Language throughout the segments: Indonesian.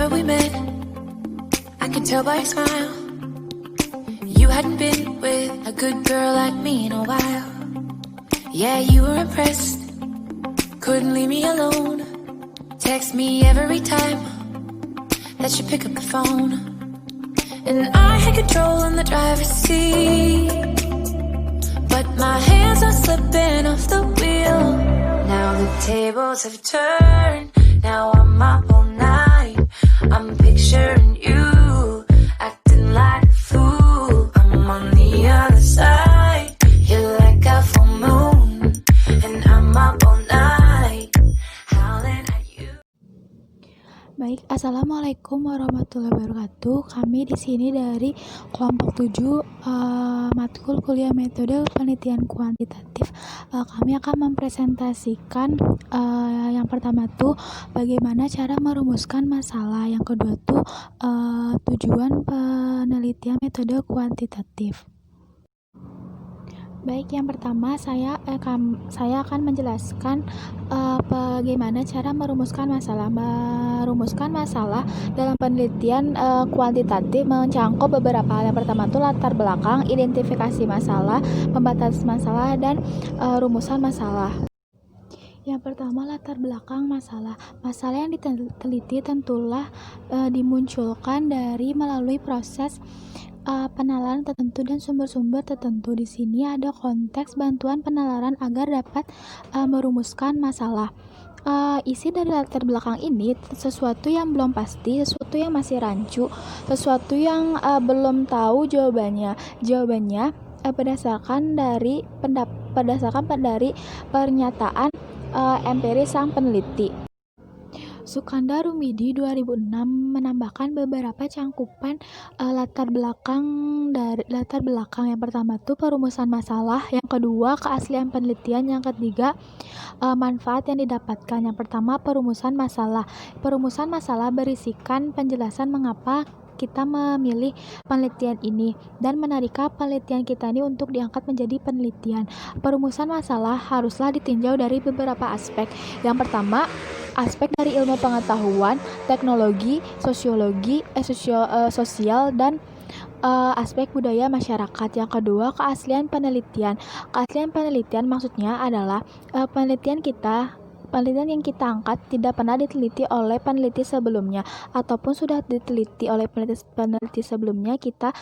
remember we met, I could tell by your smile. You hadn't been with a good girl like me in a while. Yeah, you were impressed, couldn't leave me alone. Text me every time that you pick up the phone. And I had control in the driver's seat, but my hands are slipping off the wheel. Now the tables have turned, now I'm up all night. I'm picturing you acting like a fool. I'm on the other side, you're like a full moon, and I'm up all night howling at you. Baik, assalamualaikum warahmatullahi wabarakatuh. Kami di sini dari kelompok 7 matkul kuliah metode penelitian kuantitatif. Kami akan mempresentasikan yang pertama tuh bagaimana cara merumuskan masalah. Yang kedua tuh tujuan penelitian metode kuantitatif. Baik, yang pertama saya akan menjelaskan bagaimana cara merumuskan masalah. Merumuskan masalah dalam penelitian kuantitatif mencangkup beberapa hal. Yang pertama itu latar belakang, identifikasi masalah, pembatas masalah, dan rumusan masalah. Yang pertama, latar belakang masalah. Masalah yang diteliti tentulah dimunculkan dari melalui proses penalaran tertentu dan sumber-sumber tertentu. Di sini ada konteks bantuan penalaran agar dapat merumuskan masalah. Isi dari latar belakang ini sesuatu yang belum pasti, sesuatu yang masih rancu, sesuatu yang belum tahu jawabannya. Jawabannya berdasarkan dari pernyataan empiris sang peneliti. Sukandar Rumidi 2006 menambahkan beberapa cangkupan latar belakang. Yang pertama itu perumusan masalah, yang kedua keaslian penelitian, yang ketiga manfaat yang didapatkan. Yang pertama, perumusan masalah. Perumusan masalah berisikan penjelasan mengapa kita memilih penelitian ini dan menarikah penelitian kita ini untuk diangkat menjadi penelitian. Perumusan masalah haruslah ditinjau dari beberapa aspek. Yang pertama, aspek dari ilmu pengetahuan, teknologi, sosiologi, sosial, dan aspek budaya masyarakat. Yang kedua, keaslian penelitian. Keaslian penelitian maksudnya adalah penelitian yang kita angkat tidak pernah diteliti oleh peneliti sebelumnya, ataupun sudah diteliti oleh peneliti sebelumnya. Kita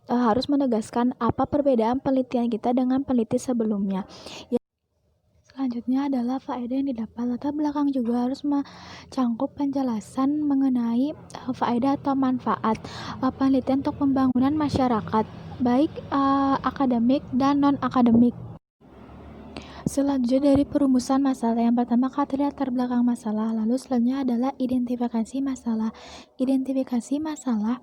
harus menegaskan apa perbedaan penelitian kita dengan peneliti sebelumnya. Selanjutnya adalah faedah yang didapat. Latar belakang juga harus mencangkup penjelasan mengenai faedah atau manfaat penelitian untuk pembangunan masyarakat, baik akademik dan non-akademik. Selanjutnya dari perumusan masalah, yang pertama kategori latar belakang masalah, lalu selanjutnya adalah identifikasi masalah. Identifikasi masalah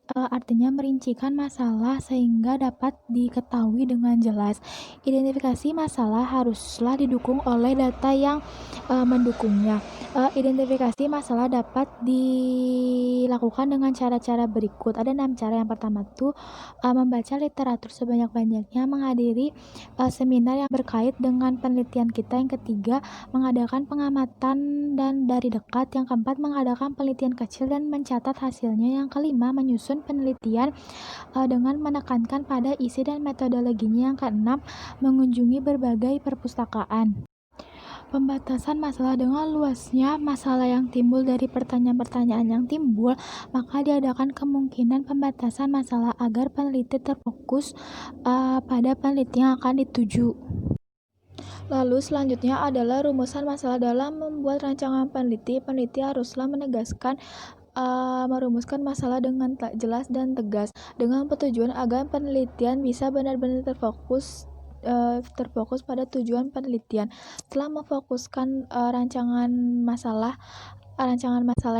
artinya merincikan masalah sehingga dapat diketahui dengan jelas. Identifikasi masalah haruslah didukung oleh data yang mendukungnya. Identifikasi masalah dapat dilakukan dengan cara-cara berikut. Ada 6 cara. Yang pertama tuh membaca literatur sebanyak-banyaknya, menghadiri seminar yang berkait dengan penelitian kita. Yang ketiga, mengadakan pengamatan dan dari dekat. Yang keempat, mengadakan penelitian kecil dan mencatat hasilnya. Yang kelima, menyusun penelitian dengan menekankan pada isi dan metodologinya. Yang keenam, mengunjungi berbagai perpustakaan. Pembatasan masalah. Dengan luasnya masalah yang timbul dari pertanyaan-pertanyaan yang timbul, maka diadakan kemungkinan pembatasan masalah agar peneliti terfokus pada penelitian yang akan dituju. Lalu selanjutnya adalah rumusan masalah. Dalam membuat rancangan peneliti haruslah menegaskan merumuskan masalah dengan jelas dan tegas, dengan tujuan agar penelitian bisa benar-benar terfokus pada tujuan penelitian. Setelah memfokuskan rancangan masalah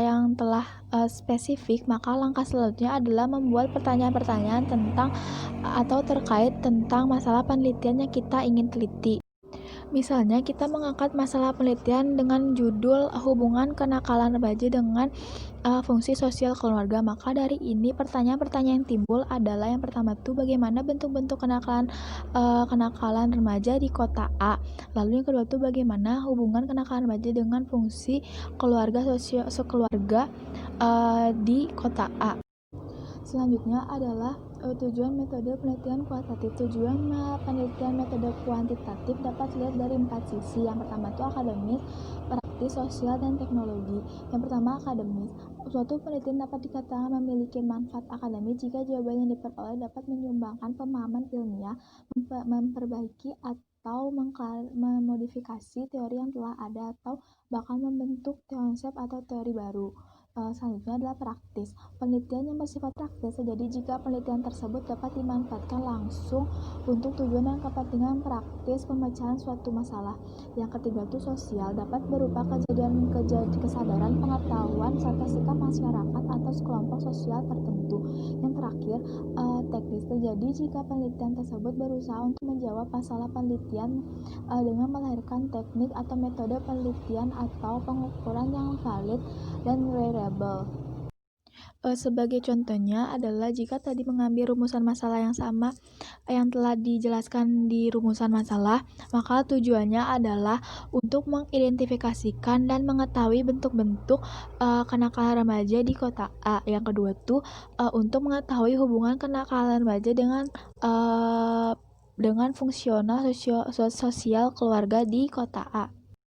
yang telah spesifik, maka langkah selanjutnya adalah membuat pertanyaan-pertanyaan tentang atau terkait tentang masalah penelitian yang kita ingin teliti. Misalnya, kita mengangkat masalah penelitian dengan judul hubungan kenakalan remaja dengan fungsi sosial keluarga. Maka dari ini pertanyaan-pertanyaan yang timbul adalah yang pertama tuh bagaimana bentuk-bentuk kenakalan remaja di kota A. Lalu yang kedua tuh bagaimana hubungan kenakalan remaja dengan fungsi keluarga sekeluarga di kota A. Selanjutnya adalah tujuan metode penelitian kualitatif. Tujuan penelitian metode kuantitatif dapat dilihat dari 4 sisi. Yang pertama itu akademis, praktis, sosial, dan teknologi. Yang pertama akademis. Suatu penelitian dapat dikatakan memiliki manfaat akademis jika jawaban yang diperoleh dapat menyumbangkan pemahaman ilmiah, memperbaiki atau memodifikasi teori yang telah ada, atau bahkan membentuk konsep atau teori baru. Selanjutnya adalah praktis. Penelitian yang bersifat praktis terjadi jika penelitian tersebut dapat dimanfaatkan langsung untuk tujuan dan kepentingan praktis pemecahan suatu masalah. Yang ketiga itu sosial, dapat berupa kesadaran, pengetahuan, serta sikap masyarakat atau kelompok sosial tertentu. Yang terakhir, teknis, terjadi jika penelitian tersebut berusaha untuk menjawab masalah penelitian dengan melahirkan teknik atau metode penelitian atau pengukuran yang valid dan reliable. Sebagai contohnya adalah jika tadi mengambil rumusan masalah yang sama yang telah dijelaskan di rumusan masalah, maka tujuannya adalah untuk mengidentifikasikan dan mengetahui bentuk-bentuk kenakalan remaja di kota A. Yang kedua tuh untuk mengetahui hubungan kenakalan remaja dengan fungsional sosial keluarga di kota A.